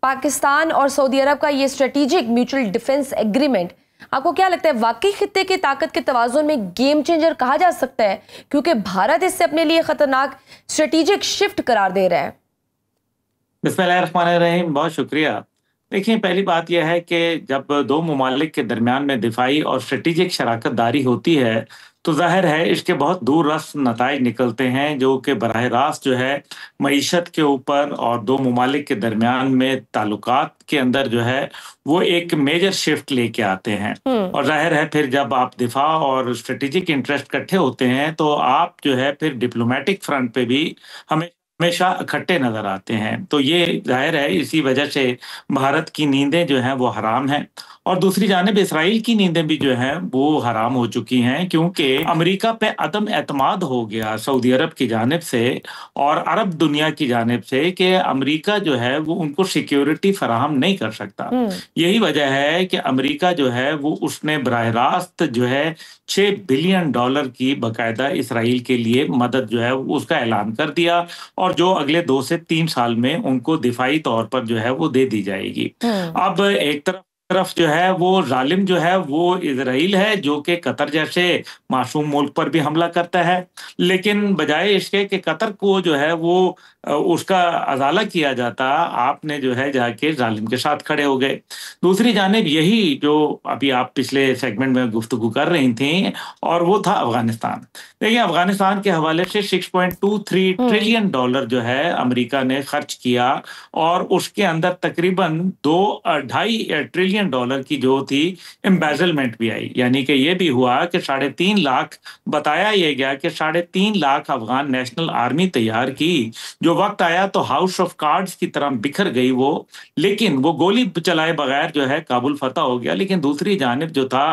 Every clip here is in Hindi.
पाकिस्तान और सऊदी अरब का ये स्ट्रेटेजिक म्यूचुअल डिफेंस एग्रीमेंट आपको क्या लगता है वाकई खित्ते की ताकत के तवाज़ुन में गेम चेंजर कहा जा सकता है, क्योंकि भारत इससे अपने लिए खतरनाक स्ट्रेटेजिक शिफ्ट करार दे रहा है? बिस्मिल्लाहिर्रहमानिर्रहीम, बहुत शुक्रिया। देखिए, पहली बात यह है कि जब दो ममालिक के दरमियान में दिफाई और स्ट्रेटेजिक शराकत दारी होती है, तो ज़ाहिर है इसके बहुत दूर रस नताइज निकलते हैं, जो कि बराह रास्त जो है मईशत के ऊपर और दो ममालिक के दरमियान में ताल्लुकात के अंदर जो है वो एक मेजर शिफ्ट लेके आते हैं। और ज़ाहिर है फिर जब आप दिफा और स्ट्रेटेजिक इंटरेस्ट इकट्ठे होते हैं, तो आप जो है फिर डिप्लोमेटिक फ्रंट पे भी हमें हमेशा इकट्ठे नजर आते हैं। तो ये जाहिर है इसी वजह से भारत की नींदें जो हैं वो हराम हैं, और दूसरी जानिब इसराइल की नींदें भी जो हैं वो हराम हो चुकी हैं, क्योंकि अमेरिका पे अदम एतमाद हो गया सऊदी अरब की जानिब से और अरब दुनिया की जानिब से कि अमेरिका जो है वो उनको सिक्योरिटी फराहम नहीं कर सकता। यही वजह है कि अमेरिका जो है वो उसने बराह रास्त जो है $6 बिलियन की बाकायदा इसराइल के लिए मदद जो है उसका ऐलान कर दिया, और जो अगले 2 से 3 साल में उनको दिफाई तौर पर जो है वो दे दी जाएगी। अब एक तरफ जो है वो जालिम जो है वो इजराइल है, जो कि कतर जैसे मासूम मुल्क पर भी हमला करता है, लेकिन बजाय इसके कि कतर को जो है वो उसका अजाला किया जाता, आपने जो है जाके जालिम के साथ खड़े हो गए। दूसरी जानिब यही जो अभी आप पिछले सेगमेंट में गुफ्तगू कर रही थी, और वो था अफगानिस्तान। देखिए, अफगानिस्तान के हवाले से $6.23 ट्रिलियन जो है अमेरिका ने खर्च किया, और उसके अंदर तकरीबन 2-2.5 ट्रिलियन की जो थी एम्बेजलमेंट भी आई। यानी कि ये भी हुआ कि 3.5 लाख, बताया ये गया कि 3.5 लाख अफगान नेशनल आर्मी तैयार की। जो वक्त आया तो हाउस ऑफ कार्ड्स की तरह बिखर गई वो, लेकिन वो गोली चलाए बगैर जो है काबुल फतह हो गया। लेकिन दूसरी जानिब जो था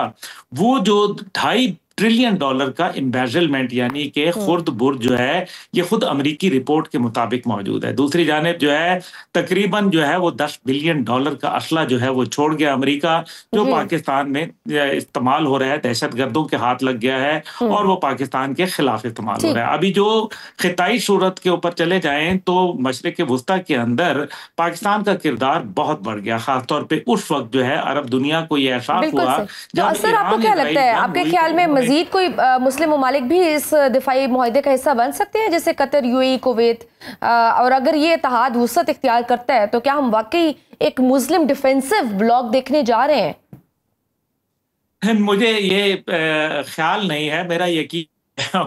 वो जो 2.5 ट्रिलियन का एम्बेजलमेंट, यानी कि खुर्द बुर्द जो है, ये खुद अमेरिकी रिपोर्ट के मुताबिक मौजूद है। दूसरी जानिब जो है तकरीबन जो है वो $10 बिलियन का असला जो है वो छोड़ गया अमेरिका, जो पाकिस्तान में इस्तेमाल हो रहा है, दहशतगर्दों के हाथ लग गया है और वो पाकिस्तान के खिलाफ इस्तेमाल हो रहा है। अभी जो खिताई सूरत के ऊपर चले जाएं तो मशरिक वस्ता के अंदर पाकिस्तान का किरदार बहुत बढ़ गया, खासतौर पर उस वक्त जो है अरब दुनिया को ये एहसास हुआ। तो असर आपको क्या लगता है, आपके ख्याल में मजीद कोई मुस्लिम ममालिक भी इस दिफाई मुआहदे का हिस्सा बन सकते हैं, जैसे कतर, यूएई, कुवैत? और अगर ये इत्तेहाद वुसअत इख्तियार करता है तो क्या हम वाकई एक मुस्लिम डिफेंसिव ब्लॉक देखने जा रहे हैं? मुझे ये ख्याल नहीं है, मेरा यकीन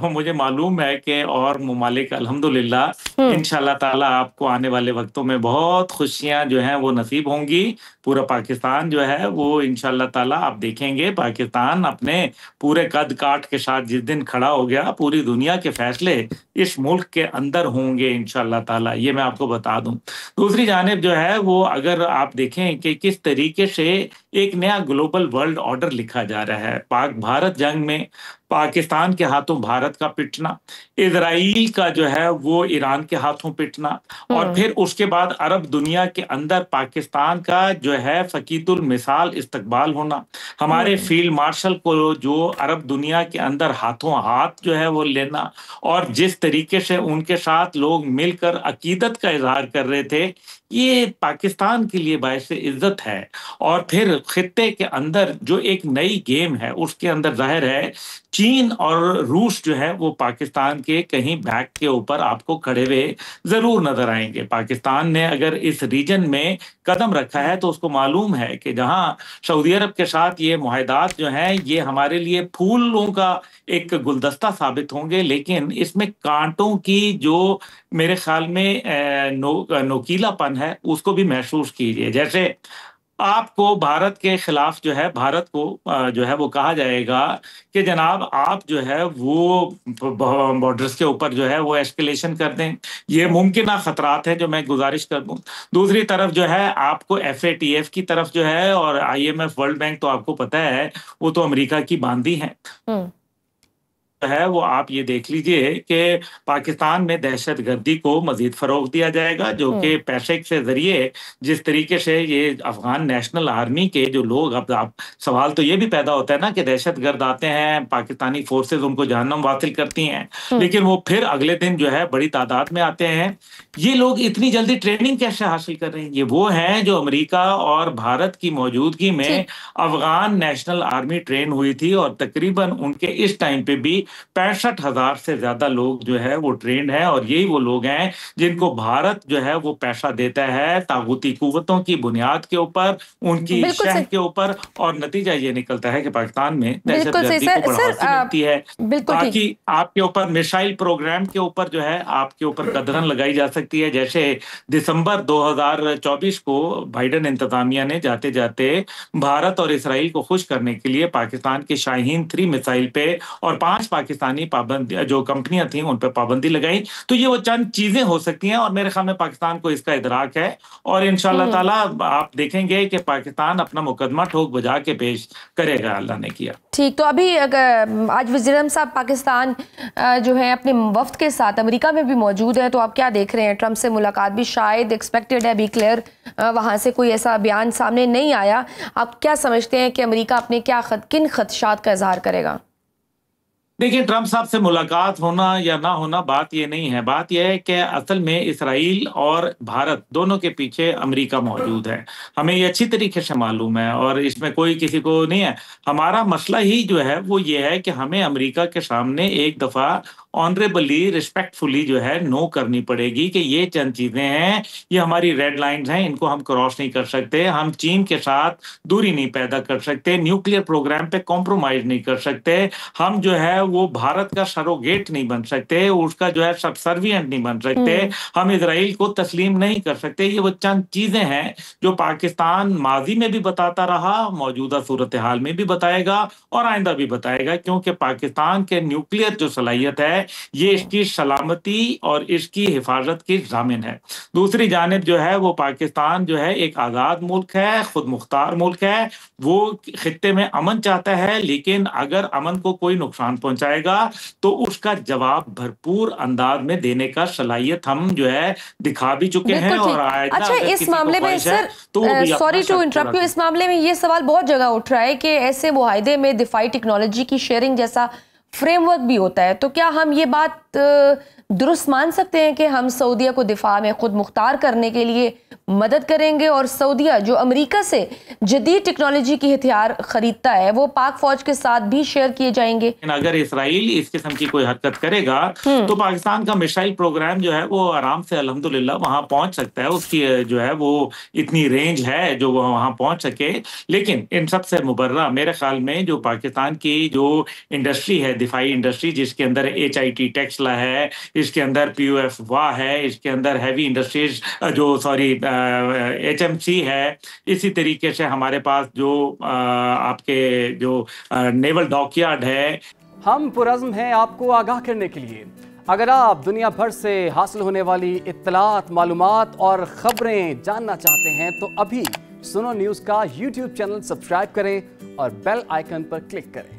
मुझे मालूम है कि और मुमालिक अल्हम्दुलिल्लाह इंशाल्लाह ताला आपको आने वाले वक्तों में बहुत खुशियां जो हैं वो नसीब होंगी। पूरा पाकिस्तान जो है वो इंशाल्लाह ताला आप देखेंगे, पाकिस्तान अपने पूरे कद काठ के साथ जिस दिन खड़ा हो गया, पूरी दुनिया के फैसले इस मुल्क के अंदर होंगे इंशाल्लाह ताला, ये मैं आपको बता दूं। दूसरी जानिब जो है वो अगर आप देखें कि किस तरीके से एक नया ग्लोबल वर्ल्ड ऑर्डर लिखा जा रहा है, पाक भारत जंग में पाकिस्तान के हाथों भारत का पिटना, इजराइल का जो है वो ईरान के हाथों पिटना, और फिर उसके बाद अरब दुनिया के अंदर पाकिस्तान का जो है फकीतुल मिसाल इस्तकबाल होना, हमारे फील्ड मार्शल को जो अरब दुनिया के अंदर हाथों हाथ जो है वो लेना, और जिस तरीके से उनके साथ लोग मिलकर अकीदत का इजहार कर रहे थे, ये पाकिस्तान के लिए बायस इज्जत है। और फिर खित्ते के अंदर जो एक नई गेम है उसके अंदर जाहिर है चीन और रूस जो है वो पाकिस्तान के कहीं बैक के ऊपर आपको खड़े हुए जरूर नजर आएंगे। पाकिस्तान ने अगर इस रीजन में कदम रखा है तो उसको मालूम है कि जहां सऊदी अरब के साथ ये मुआहदात जो हैं ये हमारे लिए फूलों का एक गुलदस्ता साबित होंगे, लेकिन इसमें कांटों की जो मेरे ख्याल में नोकीलापन है उसको भी महसूस कीजिए। जैसे आपको भारत के खिलाफ जो है भारत को जो है वो कहा जाएगा कि जनाब आप जो है वो बॉर्डर्स के ऊपर जो है वो एस्केलेशन कर दें, ये मुमकिन खतरात है जो मैं गुजारिश कर दूं। दूसरी तरफ जो है आपको FATF की तरफ जो है और IMF वर्ल्ड बैंक तो आपको पता है वो तो अमेरिका की बांदी हैं। है वो आप ये देख लीजिए कि पाकिस्तान में दहशतगर्दी को मजीद फरोग दिया जाएगा, जो कि पैसे के जरिए जिस तरीके से ये अफगान नेशनल आर्मी के जो लोग, अब आप सवाल तो ये भी पैदा होता है ना कि दहशतगर्द आते हैं, पाकिस्तानी फोर्सेस उनको जहन्नम वासिल करती हैं, लेकिन वो फिर अगले दिन जो है बड़ी तादाद में आते हैं। ये लोग इतनी जल्दी ट्रेनिंग कैसे हासिल कर रहे हैं? ये वो हैं जो अमेरिका और भारत की मौजूदगी में अफगान नेशनल आर्मी ट्रेन हुई थी, और तकरीबन उनके इस टाइम पे भी 65,000 से ज्यादा लोग जो है वो ट्रेंड है, और यही वो लोग हैं जिनको भारत जो है वो पैसा देता है तागूती कुव्वतों की बुनियाद के ऊपर, उनकी शह के ऊपर, और नतीजा ये निकलता है कि पाकिस्तान में दहशतगर्दी को बढ़ावा मिलती है। बाकी आपके ऊपर मिसाइल प्रोग्राम के ऊपर जो है आपके ऊपर कदरन लगाई जा सकती है। जैसे दिसंबर 2024 को बाइडेन इंतजामिया ने जाते जाते भारत और इसराइल को खुश करने के लिए पाकिस्तान के शाहीन 3 मिसाइल पे और 5 पाकिस्तानी पाबंदी जो कंपनियां थी उन पे पाबंदी लगाई। तो ये वो चंद चीजें हो सकती हैं, और मेरे ख्याल में पाकिस्तान को इसका इदराक है, और इंशाल्लाह ताला आप देखेंगे कि पाकिस्तान अपना मुकदमा ठोक बजा के पेश करेगा। अल्लाह ने किया। ठीक, तो अभी आज वज़ीर-ए-आज़म साहब पाकिस्तान जो है अपने वफ्द के साथ अमेरिका में भी मौजूद है, तो आप क्या देख रहे हैं? ट्रंप से मुलाकात भी शायद एक्सपेक्टेड है, बी क्लियर वहाँ से कोई ऐसा बयान सामने नहीं आया। आप क्या समझते हैं कि अमेरिका अपने किन खदशात का इजहार करेगा? देखिए, ट्रंप साहब से मुलाकात होना या ना होना बात ये नहीं है। बात यह है कि असल में इसराइल और भारत दोनों के पीछे अमेरिका मौजूद है। हमें ये अच्छी तरीके से मालूम है, और इसमें कोई किसी को नहीं है। हमारा मसला ही जो है वो ये है कि हमें अमेरिका के सामने एक दफ़ा ऑनरेबली, रिस्पेक्टफुली जो है नो करनी पड़ेगी कि ये चंद चीज़ें हैं, ये हमारी रेड लाइन्स हैं, इनको हम क्रॉस नहीं कर सकते। हम चीन के साथ दूरी नहीं पैदा कर सकते, न्यूक्लियर प्रोग्राम पे कॉम्प्रोमाइज़ नहीं कर सकते, हम जो है वो भारत का सरोगेट नहीं बन सकते, उसका जो है सबसर्विएंट नहीं बन सकते, हम इजराइल को तस्लीम नहीं कर सकते। ये वो चंद चीज़ें हैं जो पाकिस्तान माजी में भी बताता रहा, मौजूदा सूरत हाल में भी बताएगा और आइंदा भी बताएगा, क्योंकि पाकिस्तान के न्यूक्लियर जो सलाहियत है ये इसकी सलामती और इसकी हिफाजत की जामिन है। दूसरी जानिब जो है वो पाकिस्तान जो है एक आज़ाद मुल्क है, खुद मुख्तार मुल्क है, वो खित्ते में अमन चाहता है, लेकिन अगर अमन को कोई नुकसान पहुंचाएगा तो उसका जवाब भरपूर अंदाज में देने का सलाहियत हम जो है दिखा भी चुके हैं। और अच्छा, इस मामले में sir, sorry to interrupt you, इस मामले में ये सवाल बहुत जगह उठ रहा है कि ऐसे मुआहदे में दिफाई टेक्नोलॉजी की शेयरिंग जैसा फ्रेमवर्क भी होता है, तो क्या हम ये बात दुरुस्त मान सकते हैं कि हम सऊदीया को दिफा में खुद मुख्तार करने के लिए मदद करेंगे, और सऊदीया जो अमेरिका से जदीद टेक्नोलॉजी की हथियार खरीदता है वो पाक फौज के साथ भी शेयर किए जाएंगे? अगर इसराइल इस किस्म की कोई हरकत करेगा तो पाकिस्तान का मिसाइल प्रोग्राम जो है वो आराम से अल्हम्दुलिल्लाह वहां पहुंच सकता है। उसकी जो है वो इतनी रेंज है जो वो वहां पहुंच सके। लेकिन इन सब से मुबर्रा मेरे ख्याल में जो पाकिस्तान की जो इंडस्ट्री है, दिफाई इंडस्ट्री, जिसके अंदर HIT टेक्सला है, इसके अंदर POF वाह है, इसके अंदर हैवी इंडस्ट्रीज जो HMC है, इसी तरीके से हमारे पास जो आपके जो नेवल डॉकयार्ड है। हम पुरज़्म हैं आपको आगाह करने के लिए। अगर आप दुनिया भर से हासिल होने वाली इत्तलात, मालूमात और ख़बरें जानना चाहते हैं तो अभी सुनो न्यूज़ का YouTube चैनल सब्सक्राइब करें और बेल आइकन पर क्लिक करें।